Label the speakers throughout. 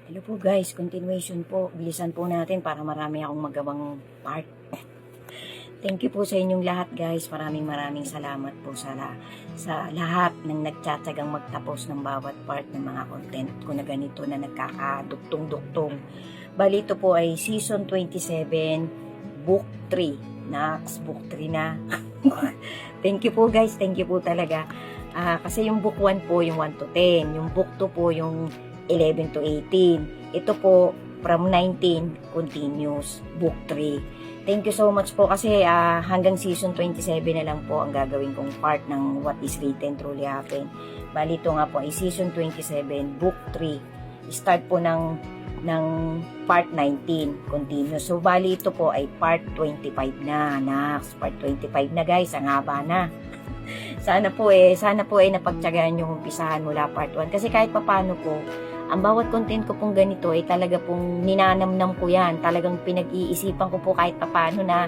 Speaker 1: Hello po guys, continuation po. Bilisan po natin para marami akong magawang part. Thank you po sa inyong lahat guys. Maraming salamat po sa lahat ng nagtsatsagang magtapos ng bawat part ng mga content ko na ganito na nagkakaduktong-duktong. Bali ito po ay Season 27, Book 3. Next, Book 3 na. Thank you po guys, thank you po talaga. Kasi yung Book 1 po yung 1 to 10. Yung Book 2 po yung 11 to 18. Ito po, from 19, continues, book 3. Thank you so much po kasi hanggang season 27 na lang po ang gagawin kong part ng What is Written Truly Happen. Bali ito nga po ay season 27, book 3. Start po ng part 19, continuous. So, bali ito po ay part 25 na. Next, part 25 na guys, ang haba na. Sana po napagtyagaan yung umpisahan mula part 1. Kasi kahit papano po, ang bawat content ko pong ganito ay talaga pong ninanamnam ko yan. Talagang pinag-iisipan ko po kahit papano na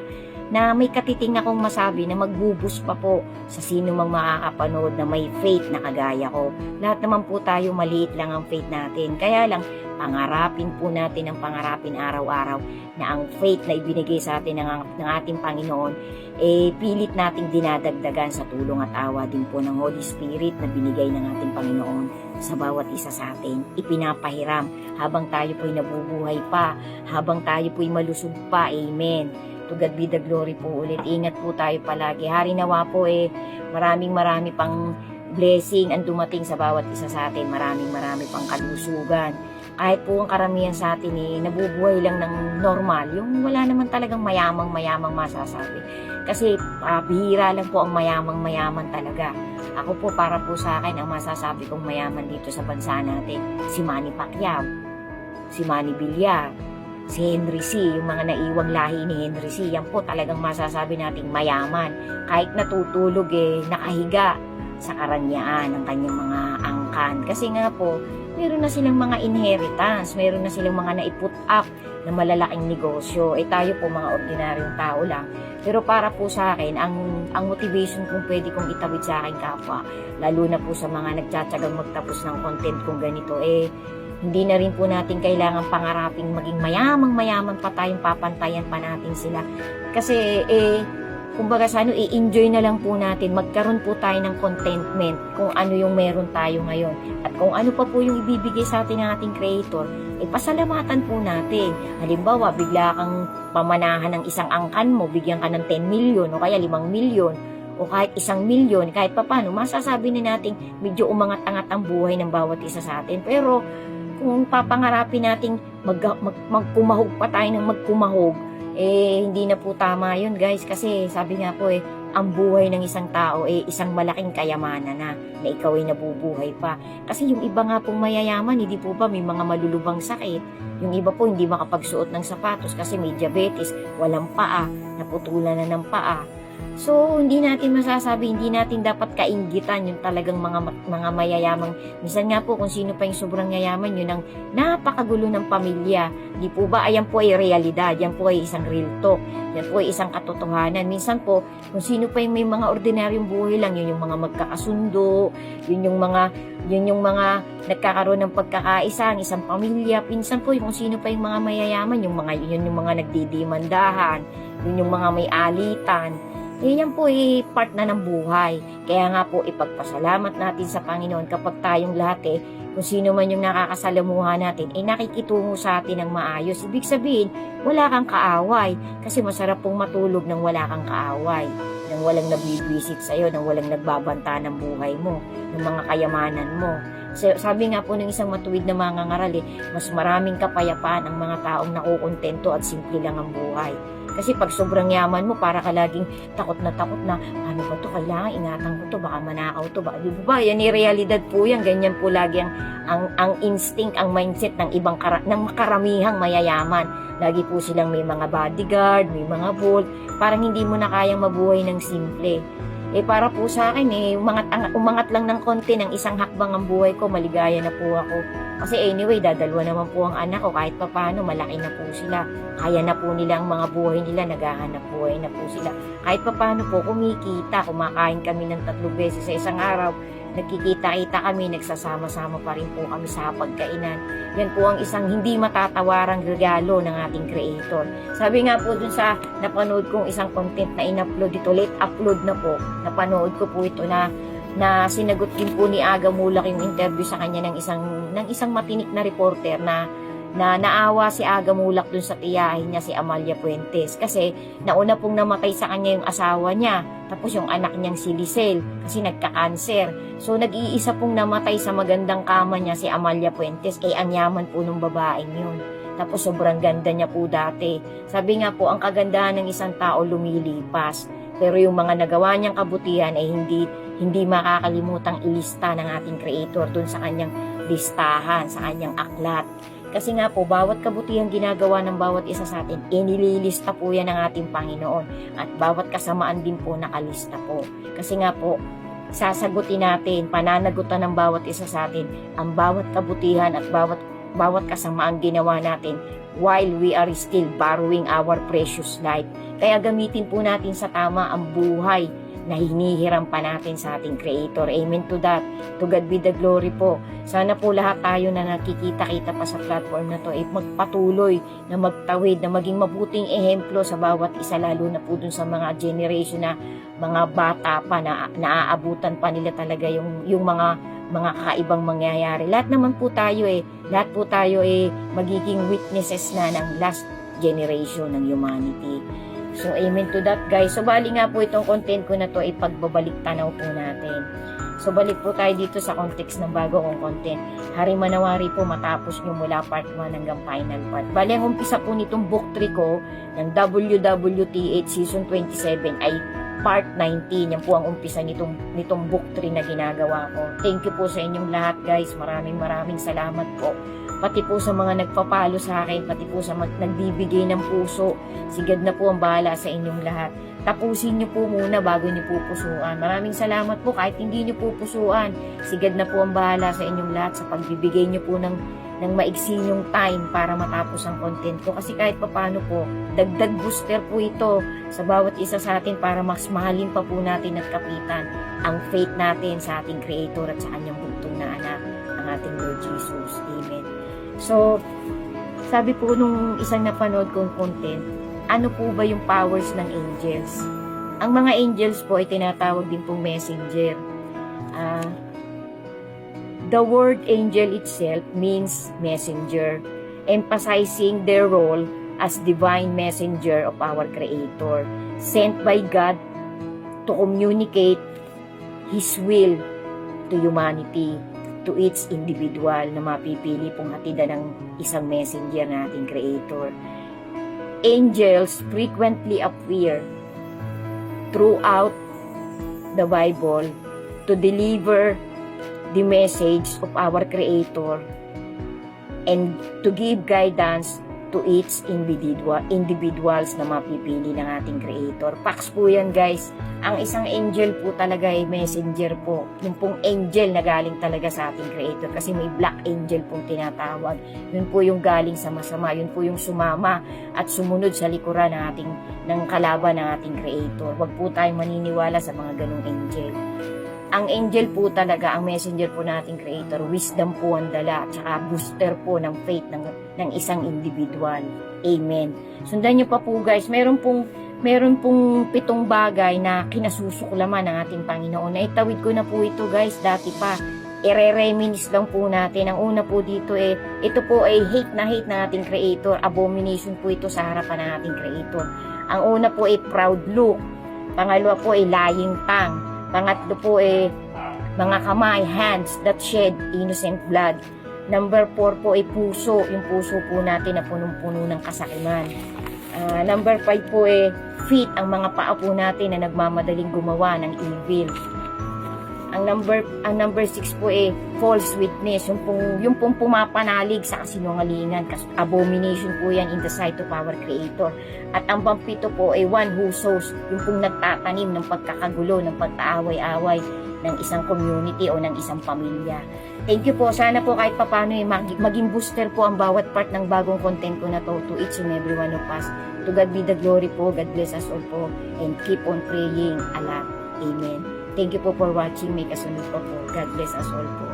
Speaker 1: may katiting akong masabi na magbubus pa po sa sino mang makakapanood na may faith na kagaya ko. Lahat naman po tayo maliit lang ang faith natin. Kaya lang, pangarapin po natin ang pangarapin araw-araw na ang faith na ibinigay sa atin ng ating Panginoon pilit nating dinadagdagan sa tulong at awa din po ng Holy Spirit na binigay ng ating Panginoon sa bawat isa sa atin. Ipinapahiram habang tayo po'y nabubuhay pa, habang tayo po'y malusog pa. Amen. To God be the glory po ulit. Ingat po tayo palagi. Hari nawa po marami pang blessing ang dumating sa bawat isa sa atin. Marami pang kalusugan. Kahit po ang karamihan sa atin nabubuhay lang ng normal. Yung wala naman talagang mayamang masasabi. Kasi bihira lang po ang mayamang talaga. Ako po, para po sa akin, ang masasabi kong mayaman dito sa bansa natin, si Manny Pacquiao, si Manny Villar, si Henry C., yung mga naiwang lahi ni Henry C., yan po talagang masasabi nating mayaman. Kahit natutulog nakahiga sa karangyaan ng kanyang mga angkan. Kasi nga po, meron na silang mga inheritance, meron na silang mga naiput up na malalaking negosyo. Tayo po mga ordinaryong tao lang. Pero para po sa akin, ang motivation kung pwede kong itawid sa akin kapwa, lalo na po sa mga nagtsatsagang magtapos ng content kong ganito, hindi na rin po natin kailangan pangaraping maging mayaman pa tayong papantayan pa natin sila. Kasi kumbaga sa i-enjoy na lang po natin, magkaroon po tayo ng contentment kung ano yung meron tayo ngayon. At kung ano pa po yung ibibigay sa atin ng ating Creator, pasalamatan po natin. Halimbawa, bigla kang pamanahan ng isang angkan mo, bigyan ka ng 10 million o kaya 5 million o kahit 1 million, kahit papano, masasabi na natin medyo umangat-angat ang buhay ng bawat isa sa atin. Pero kung papangarapin nating magkumahog pa tayo ng magkumahog, hindi na po tama yun guys, kasi sabi nga po ang buhay ng isang tao isang malaking kayamanan na ikaw ay nabubuhay pa. Kasi yung iba nga pong mayayaman, hindi po ba may mga malulubang sakit, yung iba po hindi makapagsuot ng sapatos kasi may diabetes, walang paa, naputulan na ng paa. So, hindi natin masasabi, hindi natin dapat kainggitan yung talagang mga mayayamang. Minsan nga po, kung sino pa yung sobrang yayaman, yun ang napakagulo ng pamilya. Di po ba? Ayan po ay realidad. Yan po ay isang real talk. Yan po ay isang katotohanan. Minsan po, kung sino pa yung may mga ordinaryong buhay lang, yun yung mga magkakasundo, yun yung mga nagkakaroon ng pagkakaisa, ang isang pamilya. Minsan po, kung sino pa yung mga mayayaman, yun yung mga nagdidimandahan, yun yung mga may alitan. Yan po part na ng buhay. Kaya nga po ipagpasalamat natin sa Panginoon kapag tayong lahat kung sino man yung nakakasalamuha natin nakikitungo sa atin ng maayos. Ibig sabihin, wala kang kaaway. Kasi masarap pong matulog nang wala kang kaaway. Nang walang nabibwisit sa'yo, nang walang nagbabanta ng buhay mo, ng mga kayamanan mo. Sabi nga po ng isang matuwid na mangangaral, mas maraming kapayapaan ang mga taong nakukontento at simple lang ang buhay. Kasi pag sobrang yaman mo, para ka laging takot na, ano ba to, kailangan ingatan ko to, baka manakaw to, baka di ba? Yan realidad po yan, ganyan po lagi ang instinct, ang mindset ng ng makaramihang mayayaman. Lagi po silang may mga bodyguard, may mga vault, parang hindi mo na kayang mabuhay ng simple. Para po sa akin, umangat lang ng konti ng isang hakbang ang buhay ko, maligaya na po ako. Kasi anyway, dadalwa naman po ang anak ko, kahit pa paano, malaki na po sila. Kaya na po nila ang mga buhay nila, naghahanap buhay na po sila. Kahit pa paano po, kumikita, kumakain kami ng 3 beses sa isang araw. nagkikita-kita kami, nagsasama-sama pa rin po kami sa pagkainan. Yan po ang isang hindi matatawarang regalo ng ating Creator. Sabi nga po dun sa napanood kong isang content na in-upload ito, late upload na po, napanood ko po ito na sinagot din po ni Aga Mulak yung interview sa kanya ng isang matinik na reporter na naawa si Aga Mulak dun sa tiyahin niya si Amalia Puentes kasi nauna pong namatay sa kanya yung asawa niya, tapos yung anak niyang si Lisel kasi nagka-cancer. So nag-iisa pong namatay sa magandang kama niya si Amalia Puentes, ang yaman po nung babaeng yun. Tapos sobrang ganda niya po dati. Sabi nga po, ang kagandahan ng isang tao lumilipas, pero yung mga nagawa niyang kabutihan ay hindi makakalimutang ilista ng ating Creator dun sa kanyang listahan, sa kanyang aklat. Kasi nga po, bawat kabutihan ginagawa ng bawat isa sa atin, inililista po yan ng ating Panginoon. At bawat kasamaan din po nakalista po. Kasi nga po, sasagutin natin, pananagutan ng bawat isa sa atin, ang bawat kabutihan at bawat kasamaan ginawa natin while we are still borrowing our precious life. Kaya gamitin po natin sa tama ang buhay na hinihiram pa natin sa ating Creator. Amen to that. To God be the glory po. Sana po lahat tayo na nakikita-kita pa sa platform na to ay magpatuloy na magtawid, na maging mabuting ehemplo sa bawat isa, lalo na po dun sa mga generation na mga bata pa na naaabutan pa nila talaga yung mga kakaibang mangyayari. Lahat po tayo magiging witnesses na ng last generation ng humanity. So, amen to that, guys. So, bali nga po itong content ko na to ay pagbabalik tanaw po natin. So, balik po tayo dito sa context ng bago kong content. Hari manawari po matapos nyo mula part 1 hanggang final part. Bali, ang umpisa po nitong book 3 ko ng WWTH Season 27 ay part 19. Yan po ang umpisa nitong book 3 na ginagawa ko. Thank you po sa inyong lahat, guys. Maraming salamat po. Pati po sa mga nagpapalo sa akin, pati po sa nagbibigay ng puso. Sigad na po ang bahala sa inyong lahat. Tapusin niyo po muna bago niyo pupusuan. Maraming salamat po kahit hindi niyo pupusuan. Sigad na po ang bahala sa inyong lahat sa pagbibigay niyo po ng maigsi yung time para matapos ang content ko. Kasi kahit papano po, dagdag booster po ito sa bawat isa sa atin para mas mahalin pa po natin at kapitan ang faith natin sa ating Creator at sa kanyang bugtong na anak, ang ating Lord Jesus. Amen. So, sabi po nung isang napanood kong content, ano po ba yung powers ng angels? Ang mga angels po ay tinatawag din pong messenger. The word angel itself means messenger, emphasizing their role as divine messenger of our Creator, sent by God to communicate His will to humanity, to each individual na mapipili pong hatidan ng isang messenger na ating Creator. Angels frequently appear throughout the Bible to deliver the message of our Creator and to give guidance to each individuals na mapipili ng ating Creator. Facts po yan, guys. Ang isang angel po talaga ay messenger po. Yung pong angel na galing talaga sa ating Creator. Kasi may black angel pong tinatawag. Yun po yung galing sa masama. Yun po yung sumama at sumunod sa likuran ng kalaban ng ating Creator. Huwag po tayong maniniwala sa mga ganong angel. Ang angel po talaga, ang messenger po nating Creator, wisdom po ang dala, at saka booster po ng faith ng isang individual. Amen. Sundan nyo pa po, guys. Meron pong 7 bagay na kinasusuklaman ng ating Panginoon. Naitawid ko na po ito, guys, dati pa. Ire-reminis lang po natin. Ang una po dito ito po ay hate na hate ng ating Creator. Abomination po ito sa harapan ng ating Creator. Ang una po ay proud look. Pangalawa po ay lying tongue. Pangatlo po mga kamay, hands that shed innocent blood. Number 4 po ay puso, yung puso po natin na punong-puno ng kasakiman. Number 5 po feet, ang mga paa po natin na nagmamadaling gumawa ng evil. Ang number 6 po false witness, yung pong pumapanalig sa kasinungalingan. Abomination po yan in the sight of our Creator. At ang pampito po one who sows, yung pong nagtatanim ng pagkakagulo, ng pagkaaway-away ng isang community o ng isang pamilya. Thank you po. Sana po kahit papano maging booster po ang bawat part ng bagong content ko na to each and every one of us. To God be the glory po. God bless us all po. And keep on praying a lot. Amen. Thank you po for watching. May kasunod pa po. God bless us all po.